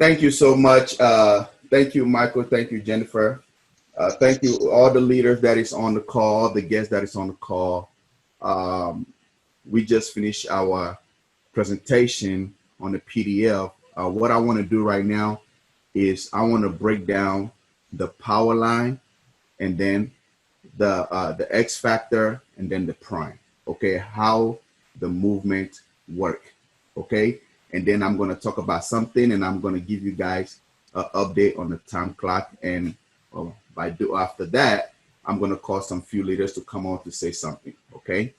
Thank you so much. Thank you, Michael. Thank you, Jennifer. Thank you, all the leaders that is on the call, the guests that is on the call. Um, we just finished our presentation on the PDF. What I want to do right now is I want to break down the power line and then the X factor and then the prime. Okay, how the movement work. Okay, and then I'm going to talk about something, and I'm going to give you guys an update on the time clock. And after that, I'm going to call some few leaders to come on to say something. Okay.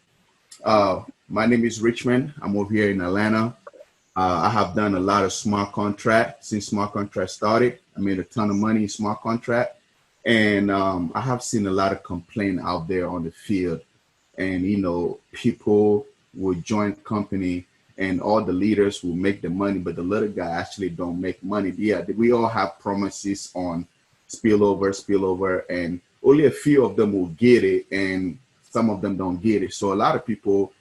My name is Richmond. I'm over here in Atlanta. I have done a lot of smart contract since smart contract started. I made a ton of money in smart contract, and I have seen a lot of complaint out there on the field. And people will join company, and all the leaders will make the money, but the little guy actually don't make money. Yeah, we all have promises on spillover, and only a few of them will get it, and some of them don't get it. So a lot of people,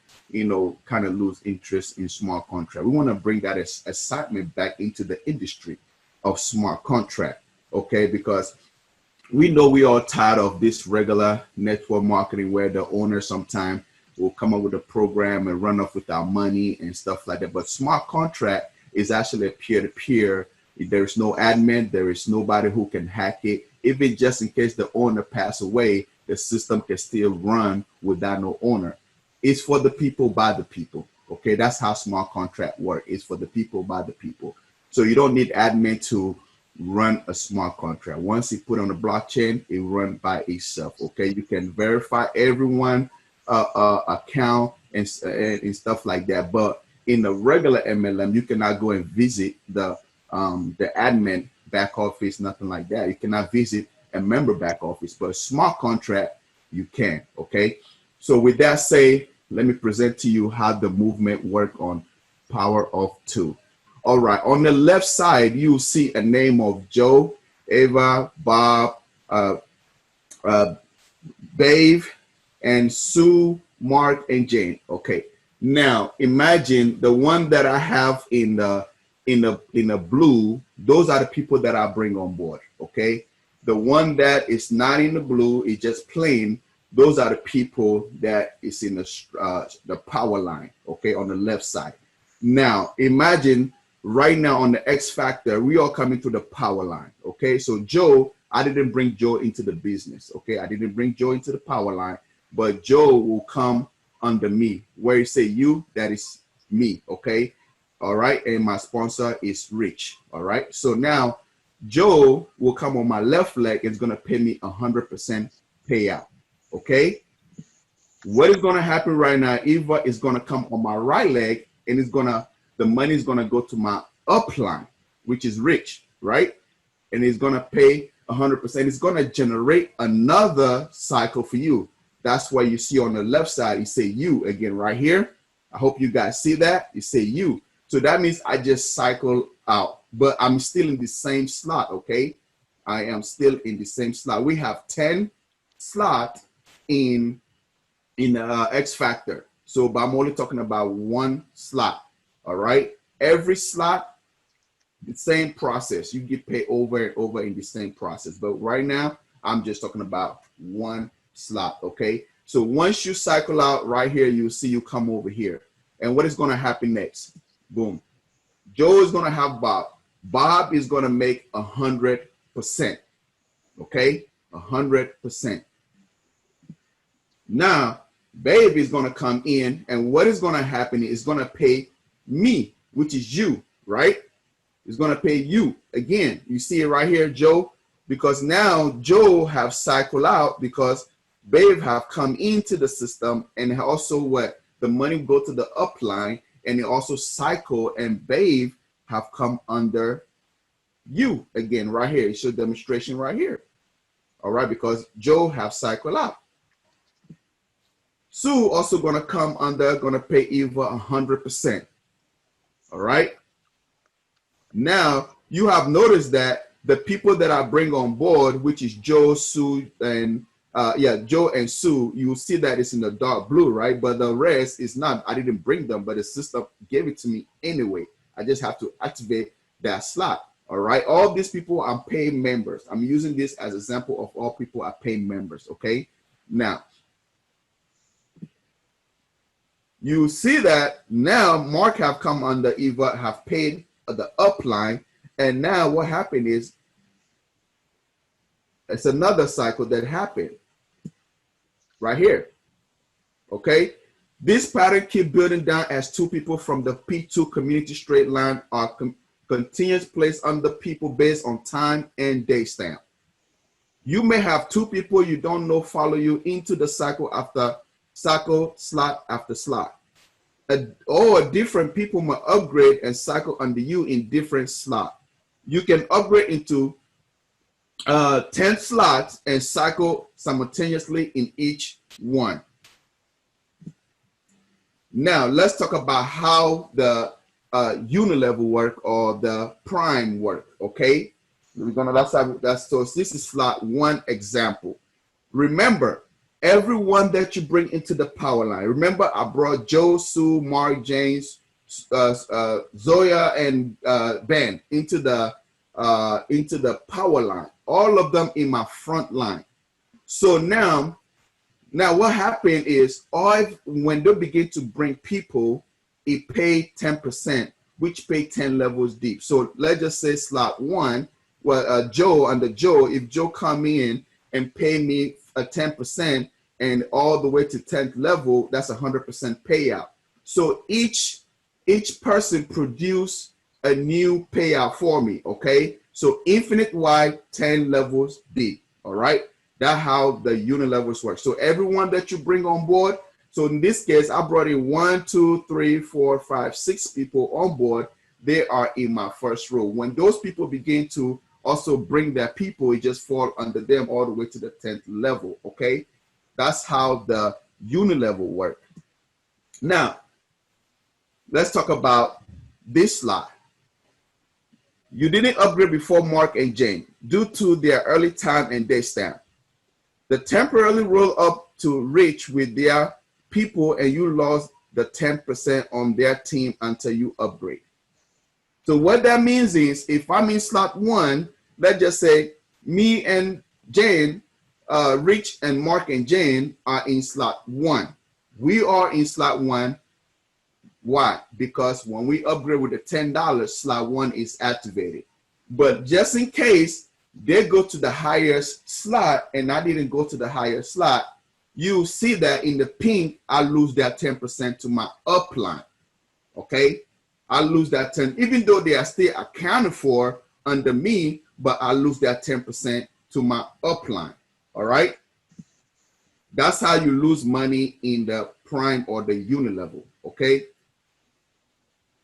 kind of lose interest in smart contract. We want to bring that excitement back into the industry of smart contract, okay? Because we know we are tired of this regular network marketing where the owner sometimes will come up with a program and run off with our money and stuff like that. But smart contract is actually a peer-to-peer. There's no admin. There is nobody who can hack it. Even just in case the owner pass away, the system can still run without no owner. It's for the people, by the people. Okay, that's how smart contract work. It's for the people, by the people. So you don't need admin to run a smart contract. Once you put on the blockchain, it runs by itself. Okay, you can verify everyone account and stuff like that. But in the regular MLM, you cannot go and visit the admin back office, nothing like that. You cannot visit a member back office, but a smart contract you can. Okay, so with that said, let me present to you how the movement work on Power of Two. All right, on the left side, you see a name of Joe, Ava, Bob, Dave, and Sue, Mark, and Jane. Okay, now imagine the one that I have in the blue. Those are the people that I bring on board. Okay, the one that is not in the blue is just plain. Those are the people that is in the power line. Okay, on the left side. Now imagine right now on the X factor, we are coming to the power line. Okay, so Joe, I didn't bring Joe into the business. Okay, I didn't bring Joe into the power line, but Joe will come under me. Where you say you, that is me. Okay, all right, and my sponsor is Rich. All right, so now Joe will come on my left leg. It's gonna pay me 100% payout. Okay, what is gonna happen right now? Eva is gonna come on my right leg, and the money is gonna go to my upline, which is Rich, right? And it's gonna pay 100%. It's gonna generate another cycle for you. That's why you see on the left side, you say you again right here. I hope you guys see that. You say you. So that means I just cycle out, but I'm still in the same slot. Okay, I am still in the same slot. We have 10 slots in X factor. So, but I'm only talking about one slot. All right. Every slot, the same process. You get paid over and over in the same process. But right now, I'm just talking about one slot. Okay. So once you cycle out right here, you see you come over here. And what is going to happen next? Boom. Joe is going to have Bob. Bob is going to make 100%. Okay. 100%. Now, Babe is going to come in, and what is going to happen is going to pay me, which is you, right? It's going to pay you. Again, you see it right here, Joe, because now Joe have cycled out because Babe have come into the system, and also what? The money go to the upline, and it also cycle, and Babe have come under you again right here. It shows demonstration right here. All right, because Joe have cycled out. Sue also gonna come under, gonna pay Eva 100%. All right. Now you have noticed that the people that I bring on board, which is Joe, Sue, and Joe and Sue, you will see that it's in the dark blue, right? But the rest is not. I didn't bring them, but the system gave it to me anyway. I just have to activate that slot. All right, all these people are paying members. I'm using this as an example of all people are paying members. Okay, now you see that now Mark have come under Eva, have paid the upline, and now what happened is it's another cycle that happened right here. Okay, this pattern keep building down as two people from the P2 community straight line are continuous placed under people based on time and day stamp. You may have two people you don't know follow you into the cycle after cycle, slot after slot. Or different people may upgrade and cycle under you in different slots. You can upgrade into 10 slots and cycle simultaneously in each one. Now let's talk about how the UNILEVEL work or the prime work. Okay, we're gonna that's so this is slot one example. Remember, everyone that you bring into the power line. Remember, I brought Joe, Sue, Mark, James, Zoya, and Ben into the power line. All of them in my front line. So now what happened is when they begin to bring people, it paid 10%, which paid 10 levels deep. So let's just say slot one, well, Joe, under Joe, if Joe come in and pay me a 10% and all the way to 10th level, that's 100% payout. So each person produce a new payout for me. Okay, so infinite wide, 10 levels deep. All right, that's how the UNILEVELs work. So everyone that you bring on board, so in this case I brought in 1, 2, 3, 4, 5, 6 people on board. They are in my first row. When those people begin to also bring their people, it just fall under them all the way to the 10th level. Okay, that's how the UNILEVEL work. Now let's talk about this slide. You didn't upgrade before Mark and Jane due to their early time and day stamp. The temporarily roll up to reach with their people and you lost the 10% on their team until you upgrade. So what that means is if I'm in slot one, let's just say me and Jane, Rich and Mark and Jane are in slot one. We are in slot one. Why? Because when we upgrade with the $10, slot one is activated. But just in case they go to the highest slot and I didn't go to the higher slot, you see that in the pink, I lose that 10% to my upline. Okay, I lose that 10, even though they are still accounted for under me, but I lose that 10% to my upline. All right, that's how you lose money in the prime or the UNILEVEL. Okay,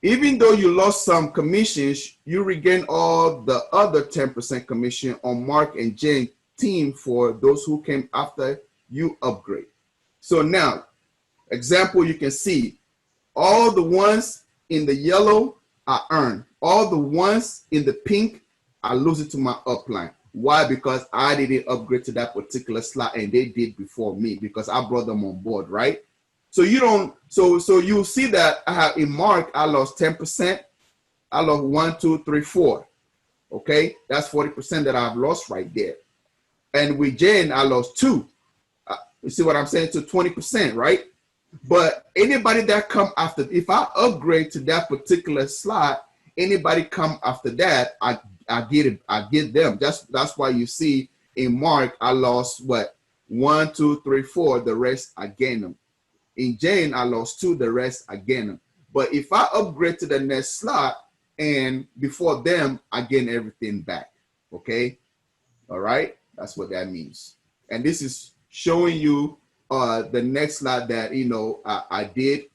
even though you lost some commissions, you regain all the other 10% commission on Mark and Jane team for those who came after you upgrade. So now, example, you can see all the ones in the yellow are earned. All the ones in the pink are losing to my upline. Why? Because I didn't upgrade to that particular slot and they did before me because I brought them on board, right? So you don't, so you see that I have in Mark, I lost 10%. I lost 1, 2, 3, 4. Okay, that's 40% that I've lost right there. And with Jane, I lost 2. You see what I'm saying? To 20%, right? But anybody that come after, if I upgrade to that particular slot, anybody come after that, I get it. I get them. That's why you see in Mark, I lost what? 1, 2, 3, 4. The rest I gain them. In Jane, I lost 2, the rest I gain them. But if I upgrade to the next slot and before them, I gain everything back. Okay? All right? That's what that means. And this is showing you the next slot that, you know, I did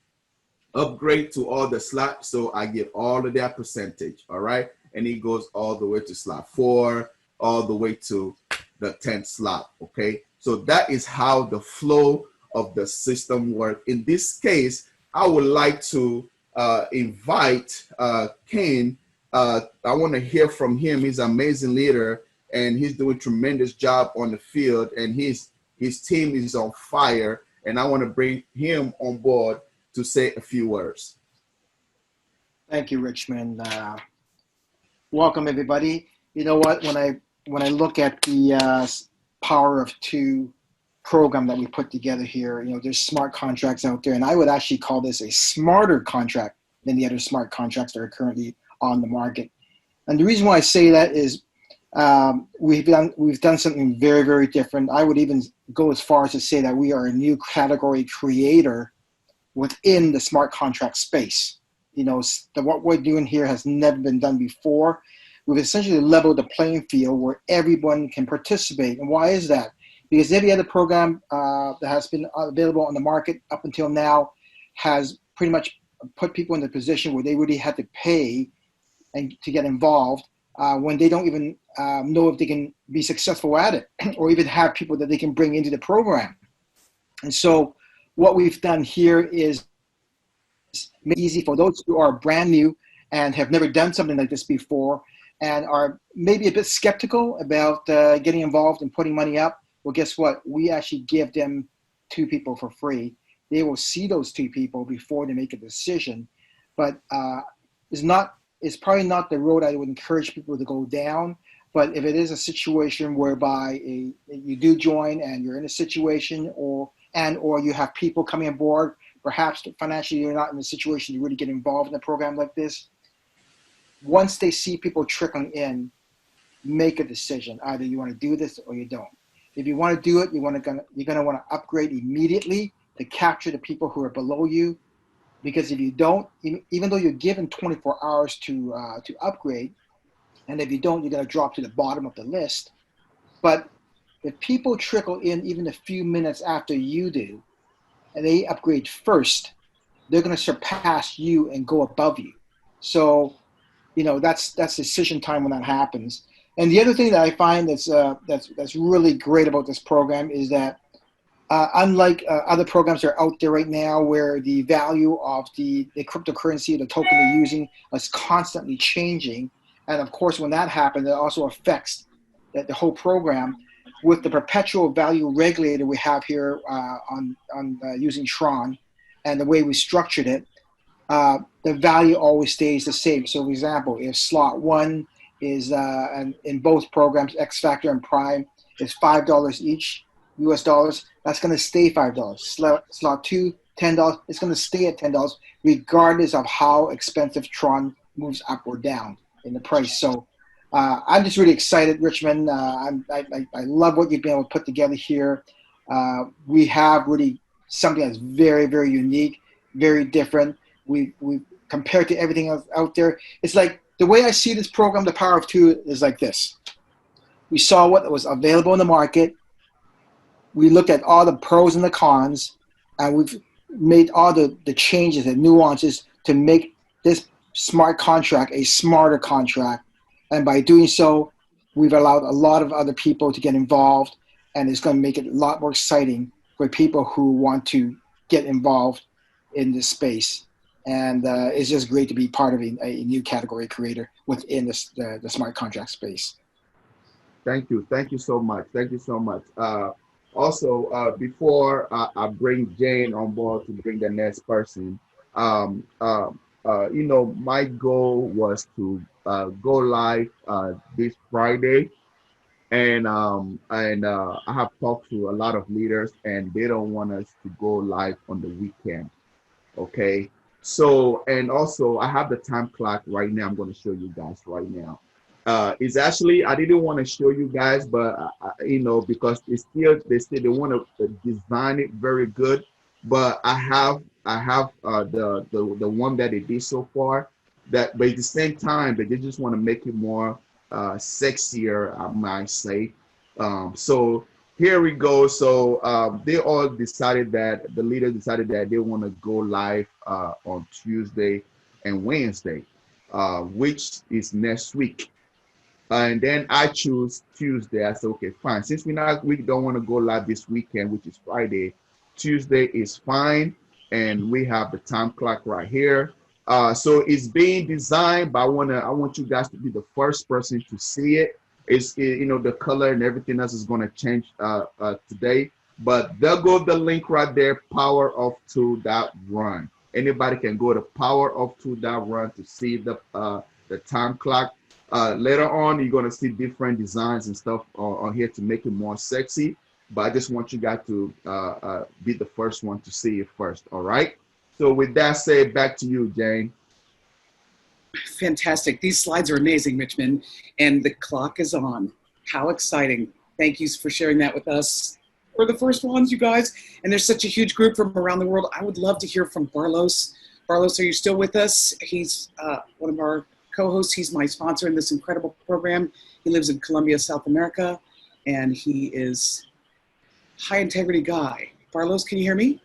upgrade to all the slots. So I get all of that percentage. All right? And it goes all the way to slot 4, all the way to the 10th slot. Okay? So that is how the flow of the system work. In this case, I would like to invite Ken. I want to hear from him. He's an amazing leader and he's doing tremendous job on the field and his team is on fire. And I want to bring him on board to say a few words. Thank you, Richmond. Welcome everybody. You know what? When I look at the Power of Two program that we put together here, there's smart contracts out there, and I would actually call this a smarter contract than the other smart contracts that are currently on the market. And the reason why I say that is we've done something very, very different. I would even go as far as to say that we are a new category creator within the smart contract space. What we're doing here has never been done before. We've essentially leveled the playing field where everyone can participate. And why is that? Because every other program that has been available on the market up until now has pretty much put people in the position where they really had to pay and to get involved when they don't even know if they can be successful at it or even have people that they can bring into the program. And so what we've done here is make it easy for those who are brand new and have never done something like this before and are maybe a bit skeptical about getting involved and putting money up. Well, guess what? We actually give them 2 people for free. They will see those 2 people before they make a decision. But it's probably not the road I would encourage people to go down. But if it is a situation whereby you do join and you're in a situation or you have people coming aboard, perhaps financially you're not in a situation to really get involved in a program like this, once they see people trickling in, make a decision. Either you want to do this or you don't. If you want to do it, you're going to want to upgrade immediately to capture the people who are below you. Because if you don't, even though you're given 24 hours to upgrade, and if you don't, you're going to drop to the bottom of the list. But if people trickle in even a few minutes after you do, and they upgrade first, they're going to surpass you and go above you. So, that's decision time when that happens. And the other thing that I find that's really great about this program is that unlike other programs that are out there right now where the value of the cryptocurrency, the token they're using is constantly changing, and of course when that happens, it also affects the whole program. With the perpetual value regulator we have here on using TRON and the way we structured it, the value always stays the same. So for example, if slot 1 is, and in both programs, X Factor and Prime, is $5 each, US dollars, that's going to stay $5. Slot 2, $10, it's going to stay at $10, regardless of how expensive TRON moves up or down in the price. So I'm just really excited, Richmond. I love what you've been able to put together here. We have really something that's very, very unique, very different. We compared to everything else out there. It's like the way I see this program, the Power of Two, is like this. We saw what was available in the market. We looked at all the pros and the cons, and we've made all the changes and nuances to make this smart contract a smarter contract. And by doing so, we've allowed a lot of other people to get involved, and it's going to make it a lot more exciting for people who want to get involved in this space. And it's just great to be part of a new category creator within the smart contract space. Thank you. Thank you so much. Thank you so much. Also, before I bring Jane on board to bring the next person, um, uh, my goal was to go live this Friday, and I have talked to a lot of leaders, and they don't want us to go live on the weekend. Okay. So, and also I have the time clock right now. I'm going to show you guys right now. It's actually, I didn't want to show you guys, but because they want to design it very good. But I have the one that they did so far, but at the same time, they just want to make it more sexier, I might say. So here we go. So they all decided that the leaders decided that they want to go live on Tuesday and Wednesday, which is next week. And then I choose Tuesday. I said, okay, fine. Since we don't want to go live this weekend, which is Friday, Tuesday is fine. And we have the time clock right here. So it's being designed, but I want you guys to be the first person to see it. The color and everything else is going to change today. But there go the link right there, powerof2.run. Anybody can go to powerof2.run to see the time clock. Later on, you're going to see different designs and stuff on here to make it more sexy. But I just want you guys to be the first one to see it first. All right. So with that said, back to you, Jane. Fantastic. These slides are amazing, Richmond. And the clock is on. How exciting. Thank you for sharing that with us. We're the first ones, you guys. And there's such a huge group from around the world. I would love to hear from Barlos. Barlos, are you still with us? He's one of our co-hosts. He's my sponsor in this incredible program. He lives in Colombia, South America, and he is a high integrity guy. Barlos, can you hear me?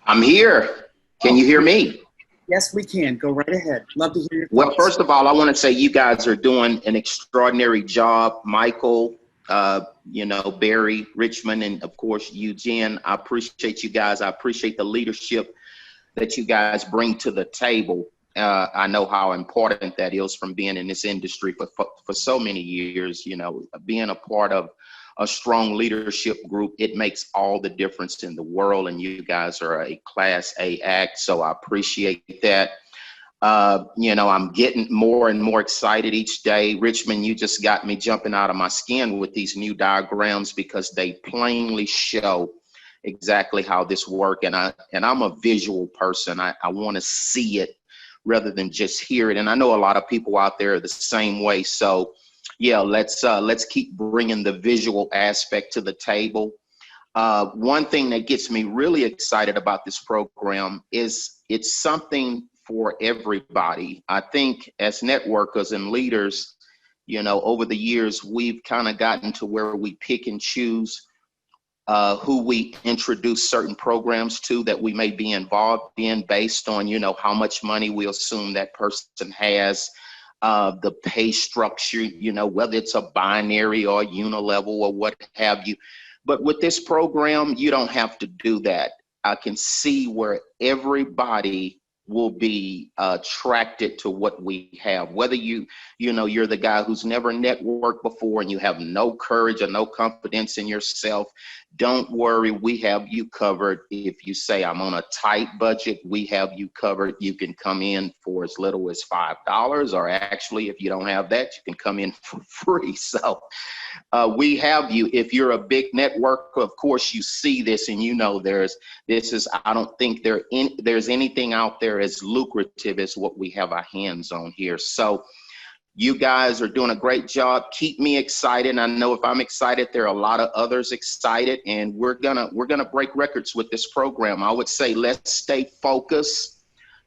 I'm here. Can you hear me? Yes, we can. Go right ahead. Love to hear your thoughts. Well, first of all, I want to say you guys are doing an extraordinary job. Michael, Barry, Richmond, and of course, Eugene. I appreciate you guys. I appreciate the leadership that you guys bring to the table. I know how important that is from being in this industry for so many years. Being a part of a strong leadership group, it makes all the difference in the world. And you guys are a Class A act, so I appreciate that. I'm getting more and more excited each day. Richmond, you just got me jumping out of my skin with these new diagrams because they plainly show exactly how this works. And I'm a visual person. I want to see it rather than just hear it. And I know a lot of people out there are the same way. So yeah, let's keep bringing the visual aspect to the table. One thing that gets me really excited about this program is it's something for everybody. I think as networkers and leaders, over the years, we've kind of gotten to where we pick and choose who we introduce certain programs to that we may be involved in based on, how much money we assume that person has, the pay structure, whether it's a binary or UNILEVEL or what have you. But with this program, you don't have to do that. I can see where everybody will be attracted to what we have. Whether you're the guy who's never networked before and you have no courage or no confidence in yourself, don't worry, we have you covered. If you say I'm on a tight budget, we have you covered. You can come in for as little as $5, or actually, if you don't have that, you can come in for free. So we have you. If you're a big networker, of course, you see this and I don't think there's anything out there as lucrative as what we have our hands on here. So you guys are doing a great job. Keep me excited. I know if I'm excited, there are a lot of others excited, and we're gonna break records with this program. I would say let's stay focused.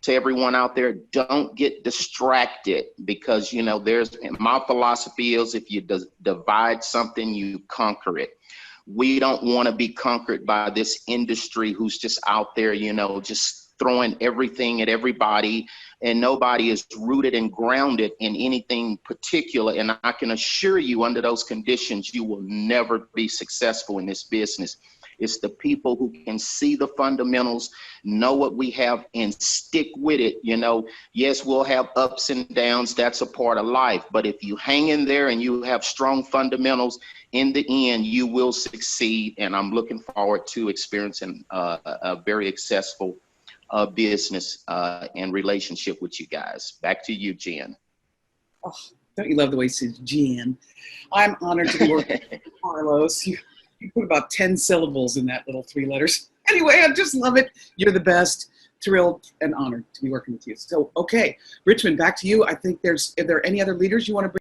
To everyone out there, don't get distracted, because my philosophy is if you divide something, you conquer it. We don't want to be conquered by this industry who's just out there, just throwing everything at everybody, and nobody is rooted and grounded in anything particular. And I can assure you, under those conditions, you will never be successful in this business. It's the people who can see the fundamentals, know what we have, and stick with it. Yes, we'll have ups and downs. That's a part of life. But if you hang in there and you have strong fundamentals, in the end, you will succeed. And I'm looking forward to experiencing a very successful business and relationship with you guys. Back to you, Jen. Oh, don't you love the way he says Jen? I'm honored to be working with Carlos. You put about 10 syllables in that little 3 letters. Anyway, I just love it. You're the best. Thrilled and honored to be working with you. So, okay, Richmond, back to you. I think are there any other leaders you want to bring?